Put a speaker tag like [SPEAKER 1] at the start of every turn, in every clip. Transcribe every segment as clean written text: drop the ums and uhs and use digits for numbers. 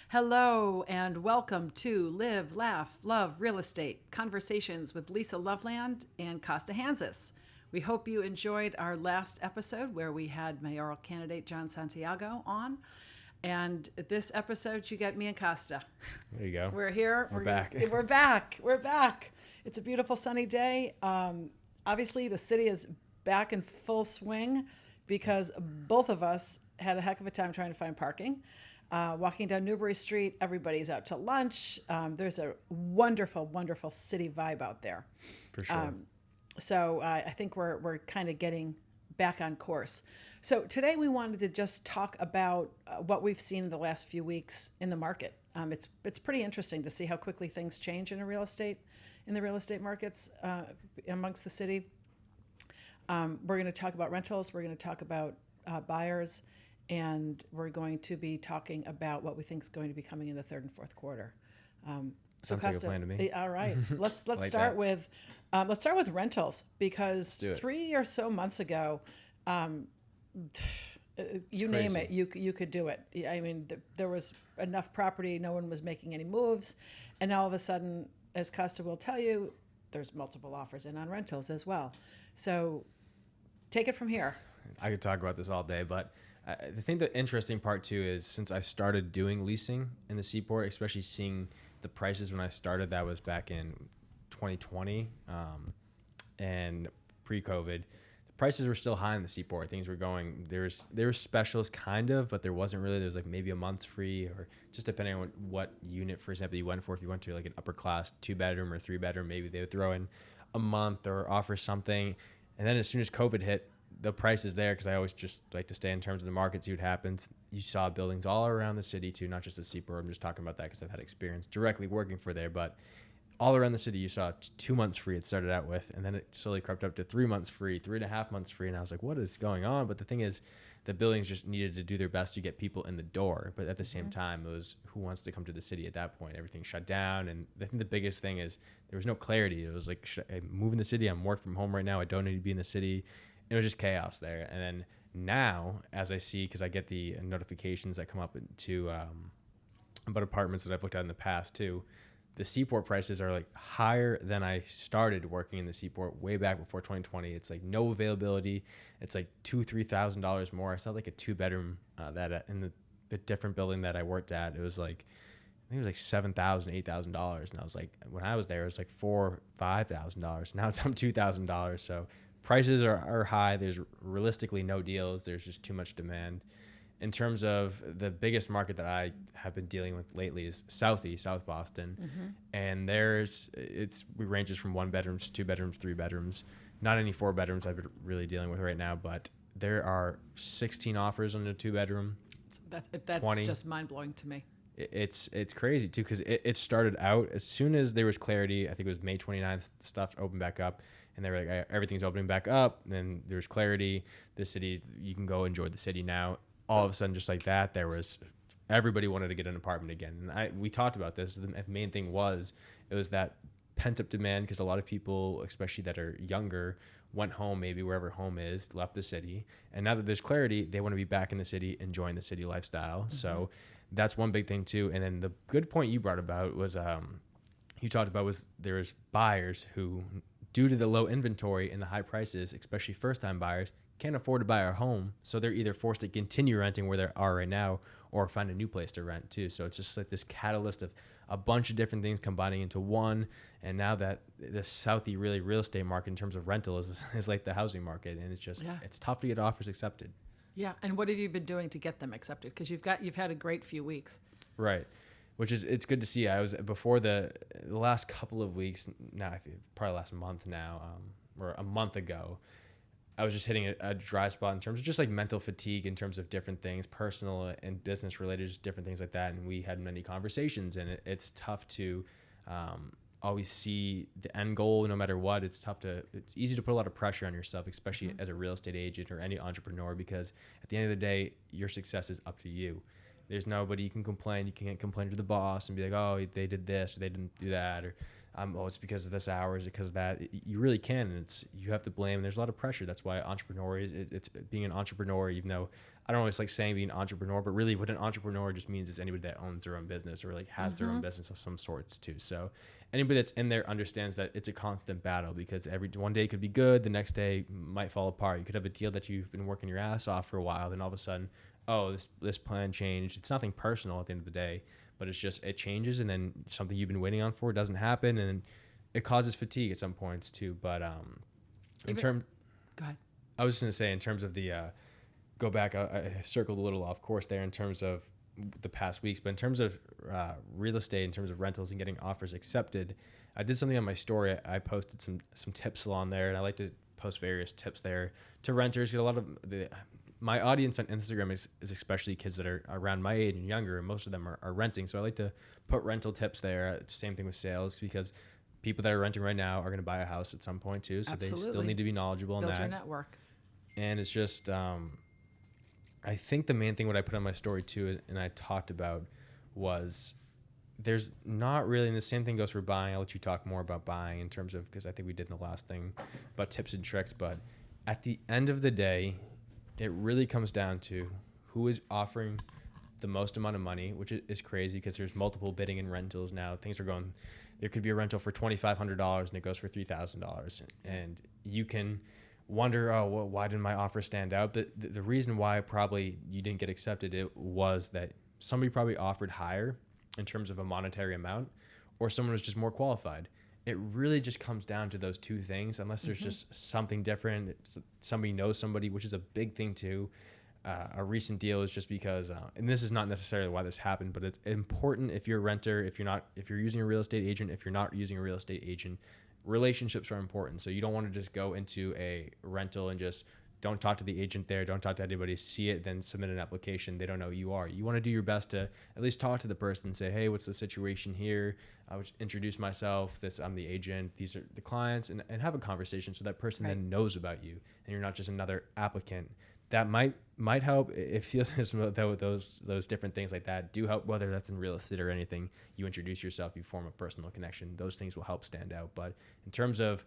[SPEAKER 1] Hello and welcome to Live, Laugh, Love Real Estate Conversations with Lisa Loveland and Kosta Hanztis. We hope you enjoyed our last episode where we had mayoral candidate John Santiago on. And this episode, you get me and Kosta.
[SPEAKER 2] There you go.
[SPEAKER 1] We're here.
[SPEAKER 2] We're back.
[SPEAKER 1] We're back. We're back. It's a beautiful sunny day. Obviously, the city is back in full swing because both of us had a heck of a time trying to find parking. Walking down Newbury Street, everybody's out to lunch. There's a wonderful, wonderful city vibe out there.
[SPEAKER 2] For sure.
[SPEAKER 1] So I think we're kind of getting back on course. So today we wanted to just talk about what we've seen in the last few weeks in the market. It's pretty interesting to see how quickly things change in the real estate markets amongst the city. We're going to talk about rentals. We're going to talk about buyers. And we're going to be talking about what we think is going to be coming in the third and fourth quarter.
[SPEAKER 2] Sounds like a plan to me.
[SPEAKER 1] All right, let's
[SPEAKER 2] like
[SPEAKER 1] start with rentals because 3 or so months ago, you name it, you could do it. I mean, there was enough property, no one was making any moves, and now all of a sudden, as Kosta will tell you, there's multiple offers in on rentals as well. So, take it from here.
[SPEAKER 2] I could talk about this all day, but I think the interesting part too is since I started doing leasing in the Seaport, especially seeing the prices when I started, that was back in 2020 and pre-COVID, the prices were still high in the Seaport. Things were going, there were specials kind of, but there wasn't really. There was like maybe a month's free, or just depending on what unit, for example, you went for. If you went to like an upper class 2-bedroom or 3-bedroom, maybe they would throw in a month or offer something. And then as soon as COVID hit, the price is there because I always just like to stay in terms of the market, see what happens. You saw buildings all around the city too, not just the Seaport. I'm just talking about that because I've had experience directly working for there, but all around the city you saw 2 months free it started out with, and then it slowly crept up to 3 months free, 3.5 months free, and I was like, what is going on? But the thing is, the buildings just needed to do their best to get people in the door, but at the same time, it was who wants to come to the city at that point? Everything shut down, and I think the biggest thing is there was no clarity. It was like, I'm moving the city, I'm working from home right now, I don't need to be in the city. It was just chaos there. And then now, as I see, because I get the notifications that come up to about apartments that I've looked at in the past too, the Seaport prices are like higher than I started working in the Seaport way back before 2020. It's like no availability. It's like $2,000-$3,000 more. I saw like a 2-bedroom that in the different building that I worked at. It was like, I think it was like $7,000, $8,000, and I was like, when I was there, it was like $4,000-$5,000. Now it's $2,000. So prices are high. There's realistically no deals. There's just too much demand. In terms of the biggest market that I have been dealing with lately is South Boston. Mm-hmm. And it ranges from 1 bedrooms, 2 bedrooms, 3 bedrooms. Not any 4 bedrooms I've been really dealing with right now, but there are 16 offers on a 2-bedroom.
[SPEAKER 1] That's
[SPEAKER 2] 20.
[SPEAKER 1] Just mind-blowing to me.
[SPEAKER 2] It's crazy too, because it started out as soon as there was clarity. I think it was May 29th, stuff opened back up. And they were like, everything's opening back up. And then there's clarity. The city, you can go enjoy the city now. All of a sudden, just like that, everybody wanted to get an apartment again. And we talked about this. The main thing was that pent-up demand, because a lot of people, especially that are younger, went home, maybe wherever home is, left the city. And now that there's clarity, they want to be back in the city, enjoying the city lifestyle. Mm-hmm. So that's one big thing too. And then the good point you brought about was, you talked about was there's buyers who, due to the low inventory and the high prices, especially first-time buyers, can't afford to buy a home. So they're either forced to continue renting where they are right now or find a new place to rent too. So it's just like this catalyst of a bunch of different things combining into one. And now that the Southie really real estate market in terms of rental is like the housing market. And it's just, It's tough to get offers accepted.
[SPEAKER 1] Yeah. And what have you been doing to get them accepted? Because you've had a great few weeks.
[SPEAKER 2] Right. Which is, it's good to see. I was before the last couple of weeks now, I think probably last month now, or a month ago, I was just hitting a dry spot in terms of just like mental fatigue in terms of different things, personal and business related, just different things like that. And we had many conversations, and it's tough to always see the end goal no matter what. It's easy to put a lot of pressure on yourself, especially as a real estate agent or any entrepreneur, because at the end of the day, your success is up to you. There's nobody you can complain. You can't complain to the boss and be like, oh, they did this or they didn't do that, or it's because of this hour, is it because of that? You really can, and you have to blame. And there's a lot of pressure. That's why it's being an entrepreneur, even though I don't always like saying being an entrepreneur, but really what an entrepreneur just means is anybody that owns their own business or like has their own business of some sorts too. So anybody that's in there understands that it's a constant battle, because one day could be good, the next day might fall apart. You could have a deal that you've been working your ass off for a while, then all of a sudden, oh, this plan changed. It's nothing personal at the end of the day, but it's just, it changes, and then something you've been waiting on for doesn't happen, and it causes fatigue at some points too. But
[SPEAKER 1] Go ahead.
[SPEAKER 2] I was just gonna say, in terms of the go back, I circled a little off course there in terms of the past weeks, but in terms of real estate, in terms of rentals and getting offers accepted, I did something on my story. I posted some tips along there, and I like to post various tips there to renters. A lot of my audience on Instagram is especially kids that are around my age and younger, and most of them are renting. So I like to put rental tips there. Same thing with sales, because people that are renting right now are going to buy a house at some point too. So
[SPEAKER 1] Absolutely.
[SPEAKER 2] they still need to be knowledgeable in
[SPEAKER 1] Build
[SPEAKER 2] that.
[SPEAKER 1] your network.
[SPEAKER 2] And it's just, I think the main thing what I put on my story too, and I talked about, was there's not really, and the same thing goes for buying. I'll let you talk more about buying in terms of, because I think we did in the last thing about tips and tricks, but at the end of the day, it really comes down to who is offering the most amount of money, which is crazy because there's multiple bidding in rentals now. Things are going, there could be a rental for $2,500 and it goes for $3,000. And you can wonder, oh, well, why didn't my offer stand out? But the reason why probably you didn't get accepted, it was that somebody probably offered higher in terms of a monetary amount, or someone was just more qualified. It really just comes down to those two things, unless there's just something different. Somebody knows somebody, which is a big thing too. A recent deal is just because, and this is not necessarily why this happened, but it's important if you're a renter, if you're using a real estate agent, if you're not using a real estate agent, relationships are important. So you don't want to just go into a rental and just don't talk to the agent there, don't talk to anybody, see it, then submit an application. They don't know who you are. You want to do your best to at least talk to the person and say, hey, what's the situation here? I would introduce myself. I'm the agent. These are the clients, and have a conversation so that person then knows about you and you're not just another applicant. That might help. It feels as though those different things like that do help, whether that's in real estate or anything. You introduce yourself, you form a personal connection. Those things will help stand out. But in terms of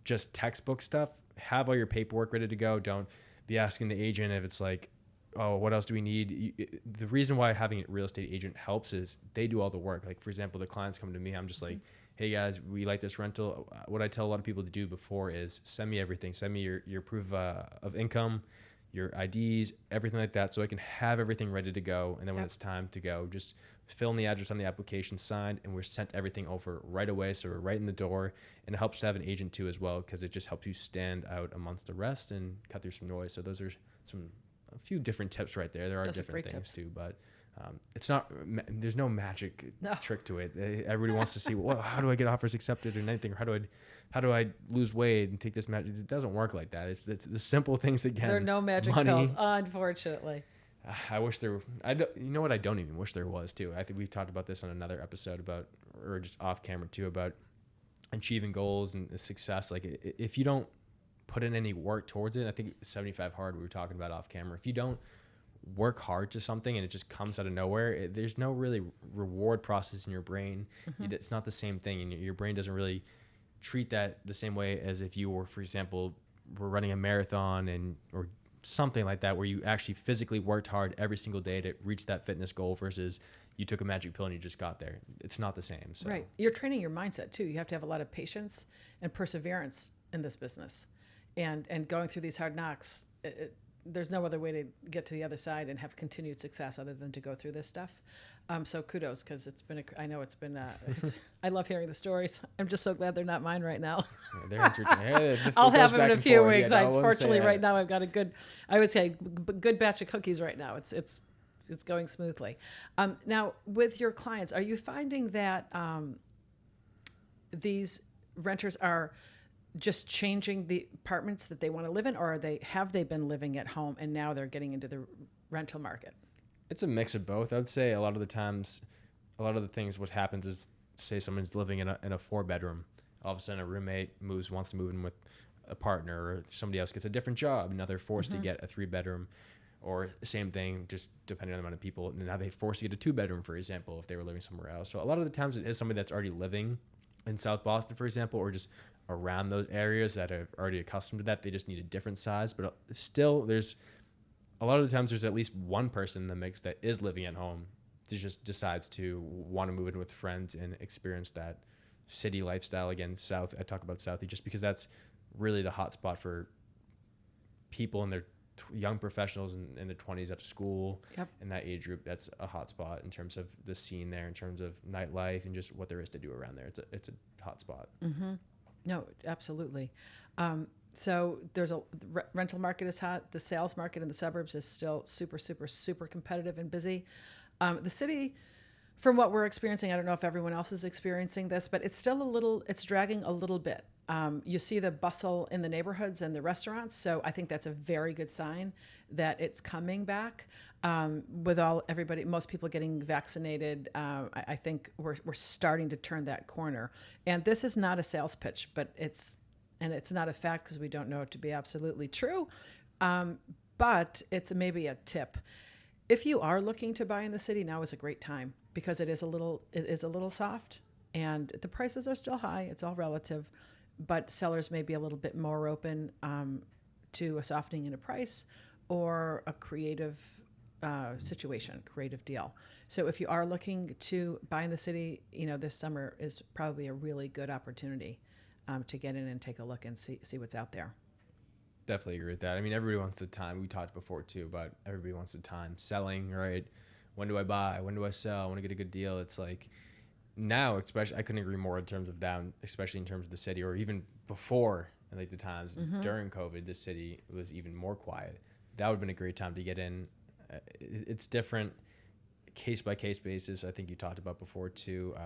[SPEAKER 2] just textbook stuff, have all your paperwork ready to go. Don't be asking the agent if it's like, oh, what else do we need? The reason why having a real estate agent helps is they do all the work. Like, for example, the clients come to me, I'm just like, hey guys, we like this rental. What I tell a lot of people to do before is send me everything. Send me your proof of income, your IDs, everything like that, so I can have everything ready to go. And then when it's time to go, just fill in the address on the application, signed, and we're sent everything over right away. So we're right in the door. And it helps to have an agent too as well, because it just helps you stand out amongst the rest and cut through some noise. So those are a few different tips right there. There are different things too, but it's not, there's no magic trick to it. Everybody wants to see, well, how do I get offers accepted or anything? Or how do I lose weight and take this magic? It doesn't work like that. It's the simple things again.
[SPEAKER 1] There are no magic pills, unfortunately.
[SPEAKER 2] I wish there were. You know what? I don't even wish there was too. I think we've talked about this on another episode or just off camera too, about achieving goals and success. Like, if you don't put in any work towards it, I think 75 hard we were talking about off camera. If you don't work hard to something and it just comes out of nowhere, there's no really reward process in your brain. It's not the same thing, and your brain doesn't really treat that the same way as if you were, for example, were running a marathon or something like that, where you actually physically worked hard every single day to reach that fitness goal, versus you took a magic pill and you just got there. It's not the same. So.
[SPEAKER 1] Right. You're training your mindset too. You have to have a lot of patience and perseverance in this business, and going through these hard knocks. There's no other way to get to the other side and have continued success other than to go through this stuff. So kudos, because I love hearing the stories. I'm just so glad they're not mine right now.
[SPEAKER 2] Yeah, they're entertaining.
[SPEAKER 1] I'll have them in a few weeks. Unfortunately, right now I've got I would say good batch of cookies right now. It's going smoothly. Now, with your clients, are you finding that these renters are just changing the apartments that they want to live in, or have they been living at home and now they're getting into the rental market?
[SPEAKER 2] It's a mix of both. I would say a lot of the times, a lot of the things, what happens is, say someone's living in a 4-bedroom. All of a sudden a roommate wants to move in with a partner, or somebody else gets a different job. Now they're forced to get a 3-bedroom, or same thing, just depending on the amount of people. And now they're forced to get a 2-bedroom, for example, if they were living somewhere else. So a lot of the times it is somebody that's already living in South Boston, for example, or just around those areas that are already accustomed to that. They just need a different size, but still there's a lot of the times there's at least one person in the mix that is living at home that just decides to want to move in with friends and experience that city lifestyle again. South, I talk about South just because that's really the hot spot for people in their young professionals in their 20s after school.
[SPEAKER 1] Yep.
[SPEAKER 2] In that age group. That's a hot spot in terms of the scene there, in terms of nightlife and just what there is to do around there. It's a hot spot.
[SPEAKER 1] Mm-hmm. No, absolutely. So there's rental market is hot. The sales market in the suburbs is still super, super, super competitive and busy. The city, from what we're experiencing, I don't know if everyone else is experiencing this, but it's still it's dragging a little bit. You see the bustle in the neighborhoods and the restaurants. So I think that's a very good sign that it's coming back. With most people getting vaccinated, I think we're starting to turn that corner. And this is not a sales pitch, but it's not a fact because we don't know it to be absolutely true. But it's maybe a tip. If you are looking to buy in the city, now is a great time because it is a little soft and the prices are still high. It's all relative, but sellers may be a little bit more open to a softening in a price or a creative situation, creative deal. So if you are looking to buy in the city, this summer is probably a really good opportunity to get in and take a look and see what's out there.
[SPEAKER 2] Definitely agree with that. I mean, everybody wants the time. We talked before too, but everybody wants the time selling, right? When do I buy? When do I sell? I want to get a good deal. It's like now, especially, I couldn't agree more in terms of down, especially in terms of the city, or even before, like the times during COVID, the city was even more quiet. That would have been a great time to get in. It's different case by case basis. I think you talked about before too.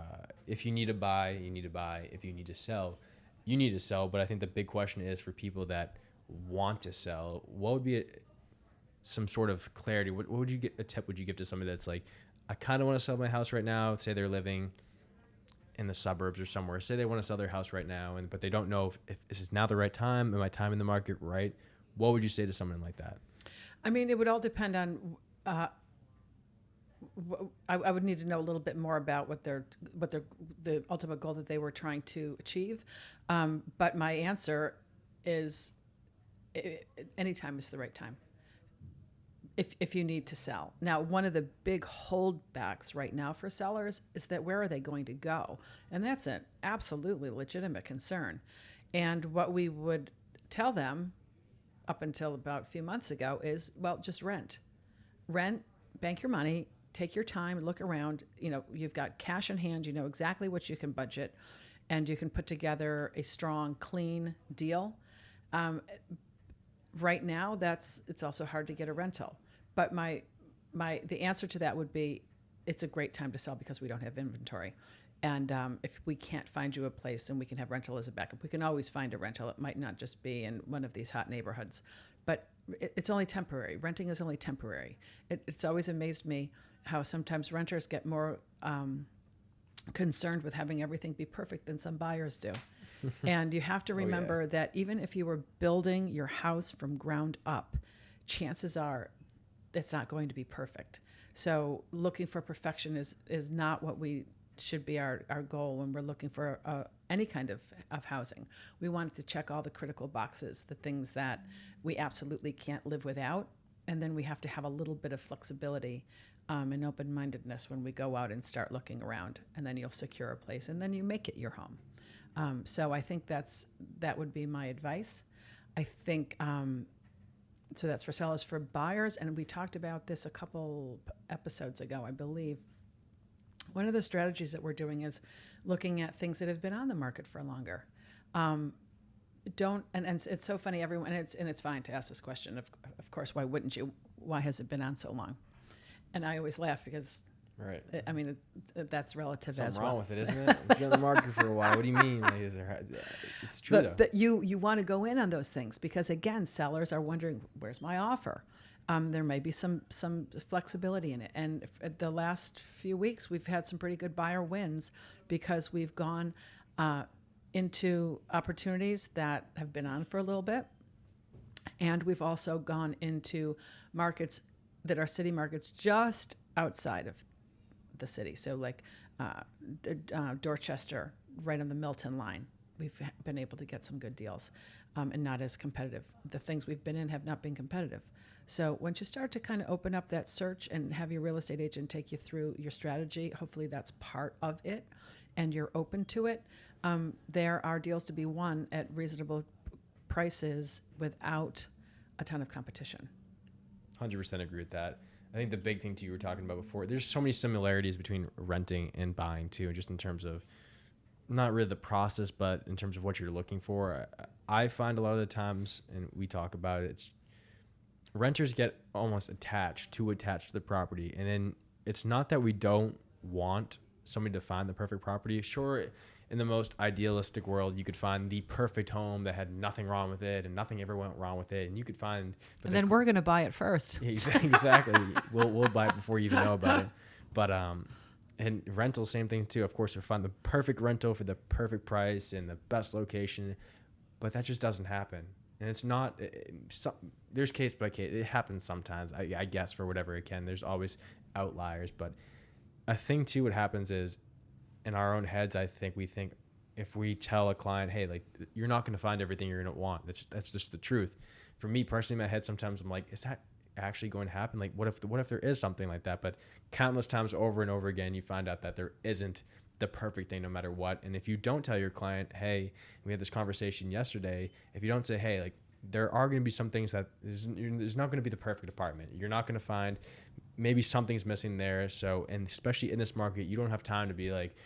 [SPEAKER 2] If you need to buy, you need to buy. If you need to sell, you need to sell. But I think the big question is for people that want to sell, what would be some sort of clarity? What would you get? A tip would you give to somebody that's like, I kind of want to sell my house right now. Say they're living in the suburbs or somewhere. Say they want to sell their house right now, but they don't know if this is now the right time. Am I timing the market right? What would you say to someone like that?
[SPEAKER 1] I mean, it would all depend on. I would need to know a little bit more about what the ultimate goal that they were trying to achieve. But my answer is, any time is the right time. If you need to sell. Now, one of the big holdbacks right now for sellers is that where are they going to go? And that's an absolutely legitimate concern. And what we would tell them up until about a few months ago is, well, just rent, bank your money, take your time, look around. You've got cash in hand, you know exactly what you can budget, and you can put together a strong, clean deal. Right now, it's also hard to get a rental. But the answer to that would be, it's a great time to sell because we don't have inventory. And if we can't find you a place and we can have rental as a backup, we can always find a rental. It might not just be in one of these hot neighborhoods, but it's only temporary. Renting is only temporary. It's always amazed me how sometimes renters get more concerned with having everything be perfect than some buyers do. And you have to remember that even if you were building your house from ground up, chances are it's not going to be perfect. So looking for perfection is not what we should be our goal when we're looking for any kind of housing. We want to check all the critical boxes, the things that we absolutely can't live without, and then we have to have a little bit of flexibility and open-mindedness when we go out and start looking around, and then you'll secure a place, and then you make it your home. So I think that would be my advice. I think so that's for sellers. For buyers, and we talked about this a couple episodes ago, I believe. One of the strategies that we're doing is looking at things that have been on the market for longer. And it's so funny, everyone, and it's fine to ask this question. Of course, why wouldn't you? Why has it been on so long? And I always laugh because,
[SPEAKER 2] right.
[SPEAKER 1] That's relative
[SPEAKER 2] Something
[SPEAKER 1] as well.
[SPEAKER 2] wrong with it, isn't it? It's been on the market for a while. What do you mean? It's true, though.
[SPEAKER 1] That you want to go in on those things because, again, sellers are wondering, where's my offer? There may be some flexibility in it. And the last few weeks, we've had some pretty good buyer wins because we've gone into opportunities that have been on for a little bit. And we've also gone into markets that are city markets just outside of the city. So like Dorchester, right on the Milton line. we've been able to get some good deals, and not as competitive. The things we've been in have not been competitive. So once you start to kind of open up that search and have your real estate agent take you through your strategy, hopefully that's part of it, and you're open to it. There are deals to be won at reasonable prices without a ton of competition.
[SPEAKER 2] 100% agree with that. I think the big thing too you were talking about before, there's so many similarities between renting and buying too, just in terms of not really the process, but in terms of what you're looking for. I find a lot of the times, and we talk about it, it's renters get almost attached to the property. And then it's not that we don't want somebody to find the perfect property. Sure, in the most idealistic world, you could find the perfect home that had nothing wrong with it and nothing ever went wrong with it. And you could find...
[SPEAKER 1] And then we're going to buy it first.
[SPEAKER 2] Exactly. We'll buy it before you even know about it. But, and rental, same thing too. Of course, you'll find the perfect rental for the perfect price and the best location. But that just doesn't happen. And it's not, there's case by case. It happens sometimes, I guess, for whatever it can. There's always outliers. But I think, too, what happens is in our own heads, I think we think if we tell a client, hey, like, you're not going to find everything you're going to want. That's just the truth. For me personally, in my head, sometimes I'm like, is that actually going to happen? Like, what if there is something like that? But countless times over and over again, you find out that there isn't the perfect thing no matter what. And if you don't tell your client, hey, we had this conversation yesterday, if you don't say, hey, like, there are going to be some things that there's not going to be the perfect apartment. You're not going to find, maybe something's missing there. So, and especially in this market, you don't have time to be like,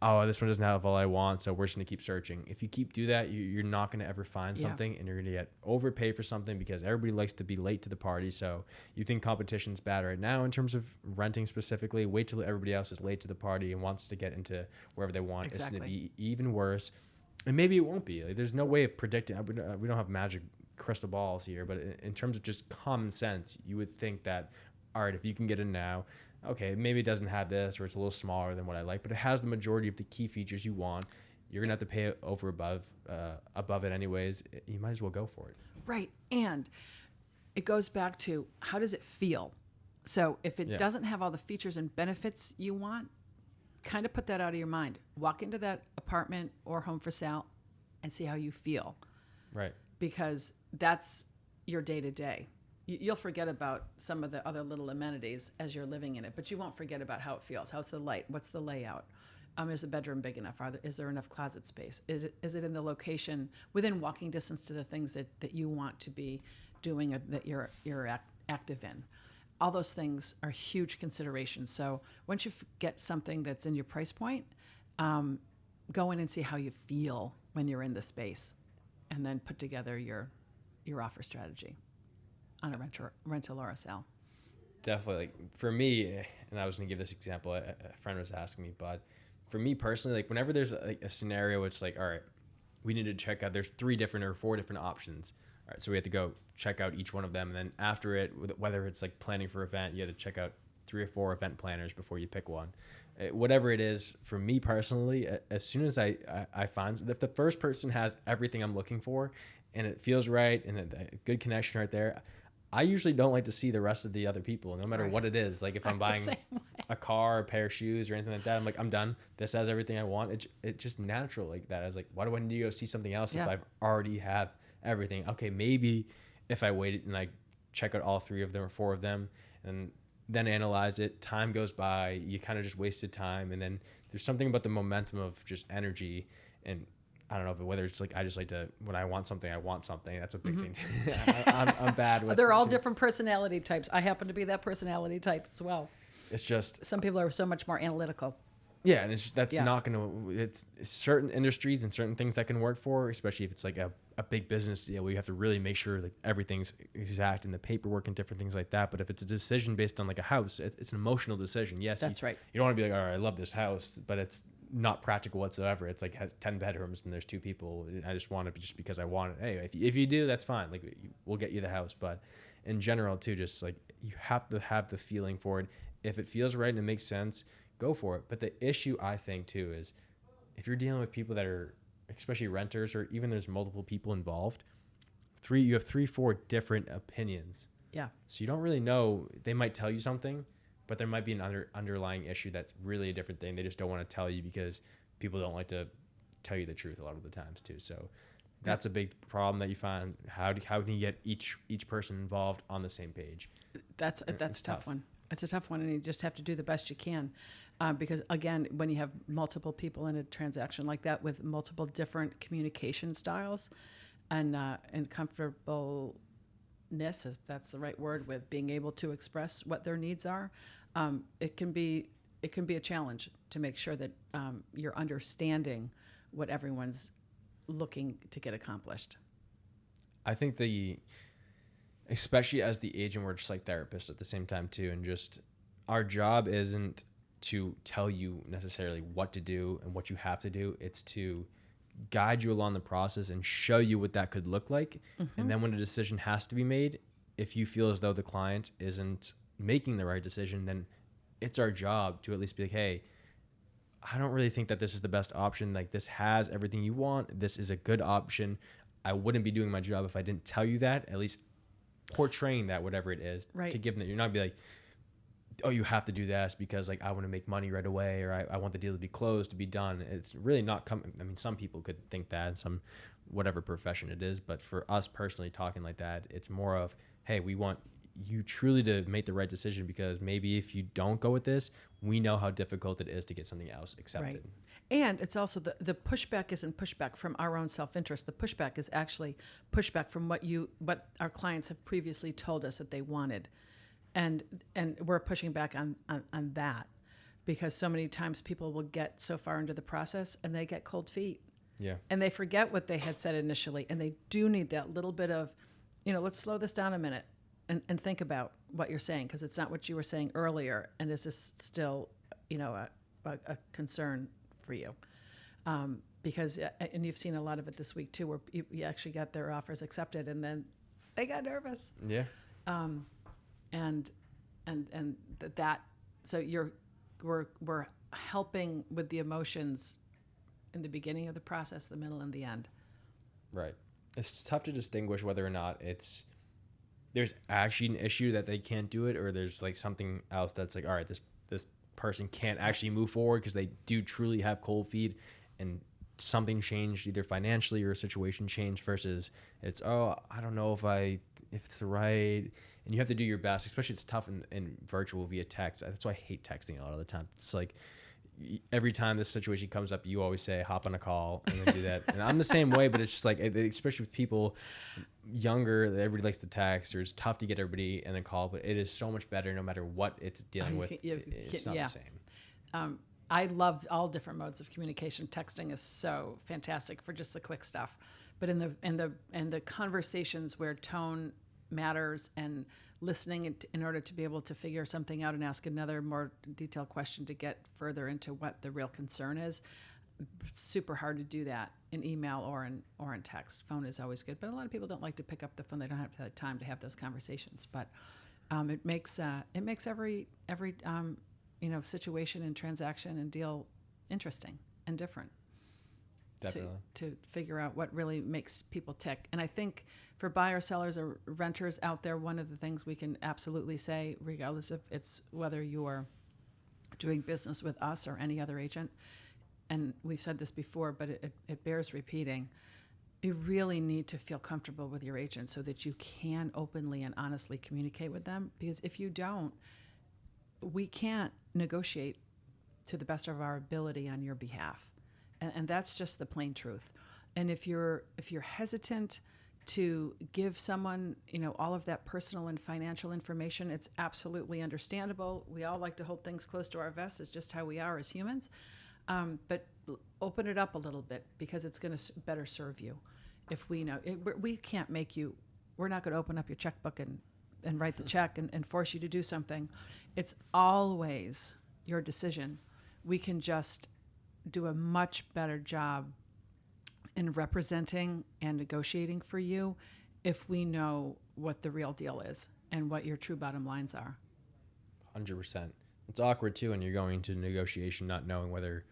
[SPEAKER 2] oh, this one doesn't have all I want, so we're just going to keep searching. If you do that, you're not going to ever find something, and you're going to get overpaid for something because everybody likes to be late to the party. So you think competition's bad right now in terms of renting specifically. Wait till everybody else is late to the party and wants to get into wherever they want.
[SPEAKER 1] Exactly.
[SPEAKER 2] It's going to be even worse. And maybe it won't be. Like, there's no way of predicting. We don't have magic crystal balls here, but in terms of just common sense, you would think that, all right, if you can get in now, okay, maybe it doesn't have this, or it's a little smaller than what I like, but it has the majority of the key features you want. You're gonna have to pay it above it anyways. You might as well go for it.
[SPEAKER 1] Right, and it goes back to, how does it feel? So if it doesn't have all the features and benefits you want, kind of put that out of your mind. Walk into that apartment or home for sale and see how you feel.
[SPEAKER 2] Right.
[SPEAKER 1] Because that's your day-to-day. You'll forget about some of the other little amenities as you're living in it, but you won't forget about how it feels. How's the light? What's the layout? Is the bedroom big enough? Is there enough closet space? Is it in the location within walking distance to the things that you want to be doing or that you're active in? All those things are huge considerations. So once you get something that's in your price point, go in and see how you feel when you're in the space, and then put together your offer strategy on a rental or a sale.
[SPEAKER 2] Definitely. Like, for me, and I was going to give this example, a friend was asking me, but for me personally, like, whenever there's a scenario, it's like, all right, we need to check out, there's 3 different or 4 different options. All right, so we have to go check out each one of them. And then after it, whether it's like planning for an event, you have to check out 3 or 4 event planners before you pick one. Whatever it is, for me personally, as soon as I find that if the first person has everything I'm looking for and it feels right and a good connection right there, I usually don't like to see the rest of the other people, no matter what it is. Like, if I'm buying a car, a pair of shoes, or anything like that, I'm like, I'm done. This has everything I want. It's just natural like that. I was like, why do I need to go see something else if I've already have everything? Okay, maybe if I waited and I check out all 3 of them or 4 of them and then analyze it, time goes by, you kind of just wasted time. And then there's something about the momentum of just energy, and I don't know whether it's like, I just like to, when I want something, I want something. That's a big thing. I'm bad with it.
[SPEAKER 1] They're all different personality types. I happen to be that personality type as well.
[SPEAKER 2] It's just,
[SPEAKER 1] some people are so much more analytical.
[SPEAKER 2] Yeah, and it's just, that's not going to, it's certain industries and certain things that can work for, especially if it's like a big business deal where you have to really make sure like everything's exact in the paperwork and different things like that. But if it's a decision based on like a house, it's an emotional decision. Yes,
[SPEAKER 1] that's right.
[SPEAKER 2] You don't want to be like, all right, I love this house, but it's not practical whatsoever. It's like has 10 bedrooms and there's 2 people. I just want it just because I want it. Hey, if you do, that's fine. Like, we'll get you the house. But in general too, just like, you have to have the feeling for it. If it feels right and it makes sense, go for it. But the issue, I think too, is if you're dealing with people that are, especially renters, or even there's multiple people involved, you have 3-4 different opinions.
[SPEAKER 1] Yeah.
[SPEAKER 2] So you don't really know. They might tell you something, but there might be an underlying issue that's really a different thing. They just don't want to tell you because people don't like to tell you the truth a lot of the times too. So that's a big problem that you find. How can you get each person involved on the same page?
[SPEAKER 1] That's a tough one. It's a tough one, and you just have to do the best you can. Because again, when you have multiple people in a transaction like that with multiple different communication styles and comfortableness, if that's the right word, with being able to express what their needs are, it can be a challenge to make sure that you're understanding what everyone's looking to get accomplished.
[SPEAKER 2] I think especially as the agent, we're just like therapists at the same time too, and just our job isn't to tell you necessarily what to do and what you have to do. It's to guide you along the process and show you what that could look like. And then when a decision has to be made, if you feel as though the client isn't making the right decision, then it's our job to at least be like, hey, I don't really think that this is the best option. Like, this has everything you want. This is a good option. I wouldn't be doing my job if I didn't tell you that, at least portraying that, whatever it is,
[SPEAKER 1] right,
[SPEAKER 2] to give them that. You're not be like, oh, you have to do this because like I want to make money right away, or I want the deal to be closed, to be done. It's really not coming. I mean, some people could think that, some whatever profession it is, but for us personally talking like that, it's more of, hey, we want you truly to make the right decision, because maybe if you don't go with this, we know how difficult it is to get something else accepted.
[SPEAKER 1] Right. And it's also the pushback isn't pushback from our own self-interest. The pushback is actually pushback from what our clients have previously told us that they wanted. And we're pushing back on that, because so many times people will get so far into the process and they get cold feet.
[SPEAKER 2] Yeah.
[SPEAKER 1] And they forget what they had said initially. And they do need that little bit of, let's slow this down a minute and think about what you're saying, because it's not what you were saying earlier. And is this still, a concern for you? Because, and you've seen a lot of it this week too, where you actually got their offers accepted and then they got nervous.
[SPEAKER 2] Yeah.
[SPEAKER 1] And that, so we're helping with the emotions in the beginning of the process, the middle, and the end. Right.
[SPEAKER 2] It's tough to distinguish whether or not there's actually an issue that they can't do it, or there's like something else that's like, all right, this person can't actually move forward because they do truly have cold feet and something changed, either financially or a situation changed, versus it's, oh, I don't know if it's the right. And you have to do your best, especially it's tough in virtual via text. That's why I hate texting a lot of the time. It's like every time this situation comes up, you always say, hop on a call and then do that. And I'm the same way, but it's just like, especially with people younger, everybody likes to text, or it's tough to get everybody and then call, but it is so much better no matter what it's dealing with. It's not the same.
[SPEAKER 1] I love all different modes of communication. Texting is so fantastic for just the quick stuff. But in the conversations where tone matters and listening in order to be able to figure something out and ask another more detailed question to get further into what the real concern is, super hard to do that in email or in text. Phone is always good, but a lot of people don't like to pick up the phone. They don't have the time to have those conversations. But it makes every situation and transaction and deal interesting and different.
[SPEAKER 2] Definitely.
[SPEAKER 1] To figure out what really makes people tick. And I think for buyers, sellers, or renters out there, one of the things we can absolutely say, regardless if it's whether you're doing business with us or any other agent, and we've said this before, but it bears repeating, you really need to feel comfortable with your agent so that you can openly and honestly communicate with them. Because if you don't, we can't negotiate to the best of our ability on your behalf. And that's just the plain truth. And if you're hesitant to give someone, all of that personal and financial information, it's absolutely understandable. We all like to hold things close to our vest. It's just how we are as humans. But open it up a little bit, because it's going to better serve you. If we know we can't make you, we're not going to open up your checkbook and write the check and force you to do something. It's always your decision. We can just do a much better job in representing and negotiating for you if we know what the real deal is and what your true bottom lines are.
[SPEAKER 2] 100%. It's awkward too when you're going to negotiation not knowing whether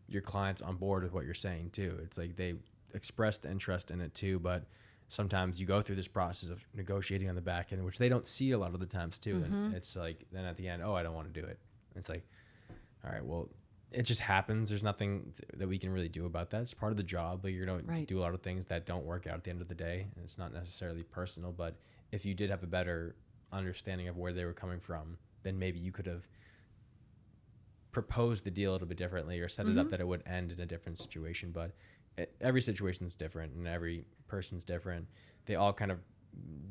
[SPEAKER 2] your client's on board with what you're saying too. It's like they expressed interest in it too, but sometimes you go through this process of negotiating on the back end, which they don't see a lot of the times too. Mm-hmm. And it's like, then at the end, oh, I don't want to do it. It's like, all right, well, it just happens. There's nothing that we can really do about that. It's part of the job, but you're going to do a lot of things that don't work out at the end of the day. And it's not necessarily personal, but if you did have a better understanding of where they were coming from, then maybe you could have proposed the deal a little bit differently or set it up that it would end in a different situation. But every situation is different and every person's different. They all kind of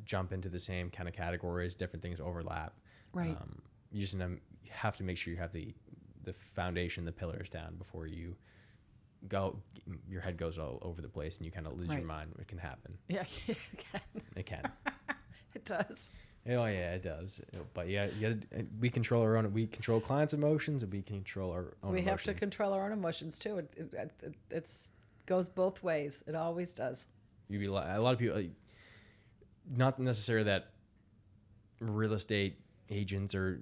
[SPEAKER 2] jump into the same kind of categories. Different things overlap.
[SPEAKER 1] Right.
[SPEAKER 2] You just have to make sure you have the foundation, the pillars down before you go. Your head goes all over the place and you kind of lose your mind. It can happen.
[SPEAKER 1] Yeah, it can.
[SPEAKER 2] It can.
[SPEAKER 1] It does.
[SPEAKER 2] Oh yeah, it does. But yeah, we control our own. We control clients' emotions, and we control our own.
[SPEAKER 1] We
[SPEAKER 2] emotions.
[SPEAKER 1] have to control our own emotions too. It's goes both ways. It always does.
[SPEAKER 2] A lot of people, not necessarily that real estate agents or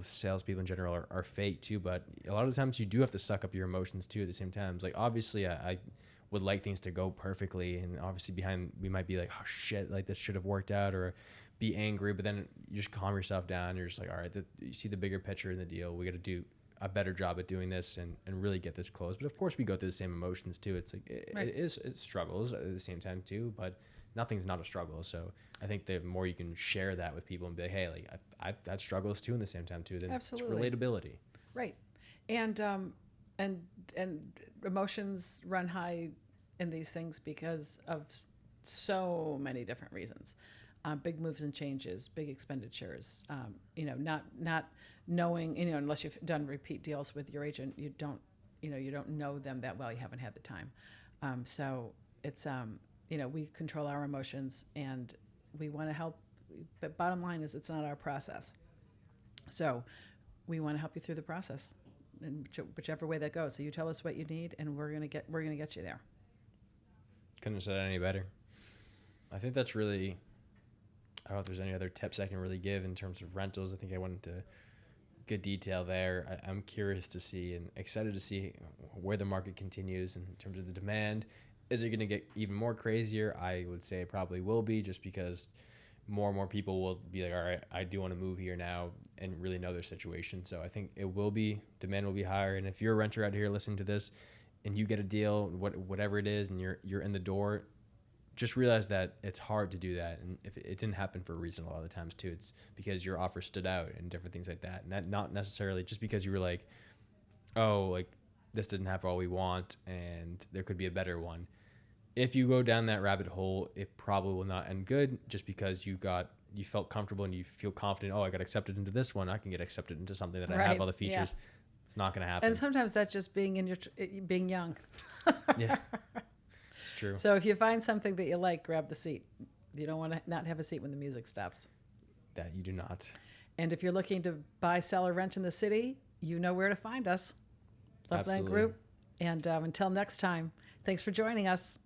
[SPEAKER 2] salespeople in general are fake too, but a lot of times you do have to suck up your emotions too at the same time. It's like, obviously I would like things to go perfectly, and obviously we might be like, oh shit, like this should have worked out, or be angry, but then you just calm yourself down. You're just like, all right, you see the bigger picture in the deal. We got to do a better job at doing this and really get this closed. But of course we go through the same emotions too. It's like, it struggles at the same time too, but nothing's not a struggle. So I think the more you can share that with people and be like, hey, like I've had struggles too in the same time too, then
[SPEAKER 1] Absolutely.
[SPEAKER 2] It's relatability.
[SPEAKER 1] Right. And emotions run high in these things because of so many different reasons. Big moves and changes, big expenditures, not knowing, unless you've done repeat deals with your agent, you don't know them that well. You haven't had the time. So it's, we control our emotions and we want to help. But bottom line is it's not our process. So we want to help you through the process in whichever way that goes. So you tell us what you need and we're going to get you there.
[SPEAKER 2] Couldn't have said it any better. I think that's really, I don't know if there's any other tips I can really give in terms of rentals. I think I went into good detail there. I'm curious to see and excited to see where the market continues in terms of the demand. Is it going to get even more crazier? I would say it probably will be, just because more and more people will be like, all right, I do want to move here now, and really know their situation. So I think demand will be higher. And if you're a renter out here listening to this and you get a deal, whatever it is, and you're in the door, just realize that it's hard to do that. And if it didn't happen for a reason, a lot of the times too, it's because your offer stood out and different things like that. And that not necessarily just because you were like, oh, like this didn't have all we want and there could be a better one. If you go down that rabbit hole, it probably will not end good, just because you felt comfortable and you feel confident. Oh, I got accepted into this one. I can get accepted into something that I have all the features. Yeah. It's not going to happen.
[SPEAKER 1] And sometimes that's just being being young.
[SPEAKER 2] Yeah. It's true.
[SPEAKER 1] So if you find something that you like, grab the seat. You don't want to not have a seat when the music stops.
[SPEAKER 2] That you do not.
[SPEAKER 1] And if you're looking to buy, sell, or rent in the city, you know where to find us. Loveland Group. And until next time, thanks for joining us.